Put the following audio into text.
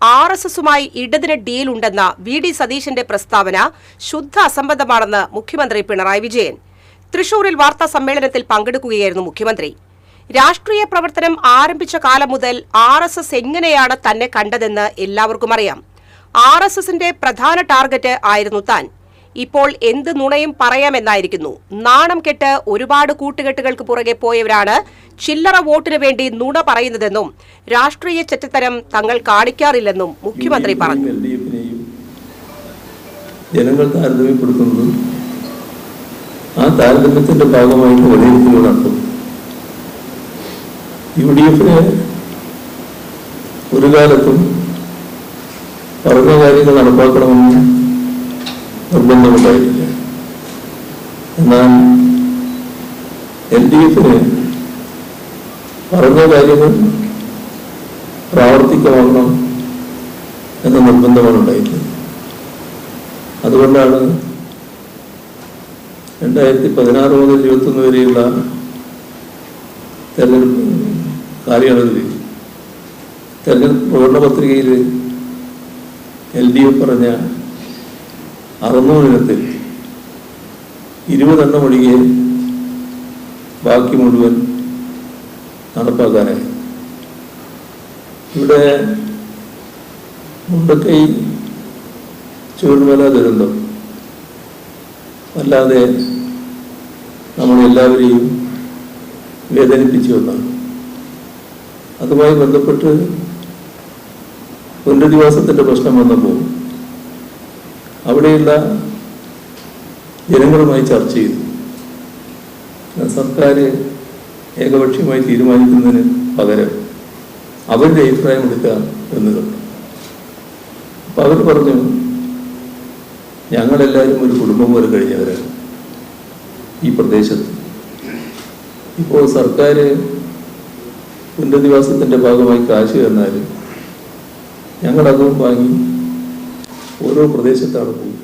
RSSുമായി ഇടതിന് ഡീലുണ്ടെന്ന VD. സതീശന്റെ പ്രസ്താവന ശുദ്ധ അസംബന്ധമാണെന്ന് മുഖ്യമന്ത്രി പിണറായി വിജയൻ. തൃശൂരിൽ വാർത്താ സമ്മേളനത്തിൽ പങ്കെടുക്കുകയായിരുന്നു മുഖ്യമന്ത്രി. രാഷ്ട്രീയ പ്രവർത്തനം ആരംഭിച്ച കാലം മുതൽ RSS എങ്ങനെയാണ് തന്നെ കണ്ടതെന്ന് എല്ലാവർക്കും അറിയാം. RSSന്റെ പ്രധാന ടാർഗറ്റ് ആയിരുന്നു താൻ. ഇപ്പോൾ എന്ത് നുണയും പറയാമെന്നായിരിക്കുന്നു. നാണം കെട്ട് ഒരുപാട് കൂട്ടുകെട്ടുകൾക്ക് പുറകെ പോയവരാണ് ചില്ലറ വോട്ടിന് വേണ്ടി നുണ പറയുന്നതെന്നും രാഷ്ട്രീയ ചെറ്റത്തരം തങ്ങൾ കാണിക്കാറില്ലെന്നും മുഖ്യമന്ത്രി പറഞ്ഞു. ജനങ്ങൾ താരതമ്യപ്പെടുത്തുന്നത് ആ താരതമ്യത്തിന്റെ ഭാഗമായിട്ട് വിലയിരുത്തലുകൾ നടത്തും. UDFന് ഒരു കാലത്തും പറഞ്ഞ കാര്യങ്ങൾ നടപ്പാക്കണമെന്ന് നിർബന്ധമുണ്ടായിട്ടില്ല. എന്നാൽ LDFന് പറഞ്ഞ കാര്യങ്ങൾ പ്രാവർത്തികമാക്കണം എന്ന നിർബന്ധമാണ് ഉണ്ടായിട്ടുള്ളത്. അതുകൊണ്ടാണ് 2016 മുതൽ 2021 വരെയുള്ള തെരഞ്ഞെടുപ്പ് കാലയളവിൽ തെരഞ്ഞെടുപ്പ് പ്രകടന പത്രികയിൽ LDF പറഞ്ഞ 600 ഇനത്തിൽ 20 എണ്ണം ഒഴികെ ബാക്കി മുഴുവൻ നടപ്പാക്കാനായി. ഇവിടെ മുണ്ടക്കൈ ചൂടുമല ദുരന്തം അല്ലാതെ നമ്മളെല്ലാവരെയും വേദനിപ്പിച്ചു എന്നാണ്. അതുമായി ബന്ധപ്പെട്ട് പുനരധിവാസത്തിൻ്റെ പ്രശ്നം വന്നപ്പോൾ അവിടെയുള്ള ജനങ്ങളുമായി ചർച്ച ചെയ്തു. സർക്കാർ ഏകപക്ഷീയമായി തീരുമാനിക്കുന്നതിന് പകരം അവരുടെ അഭിപ്രായം എടുക്കുക എന്ന് കണ്ടു. അപ്പം അവർ പറഞ്ഞു, ഞങ്ങളെല്ലാവരും ഒരു കുടുംബം പോലെ കഴിഞ്ഞവരാണ് ഈ പ്രദേശത്ത്. ഇപ്പോൾ സർക്കാർ പുനരധിവാസത്തിൻ്റെ ഭാഗമായി കാശ് തന്നാൽ ഞങ്ങളതും വാങ്ങി ഓരോ പ്രദേശത്താണ് പോകും.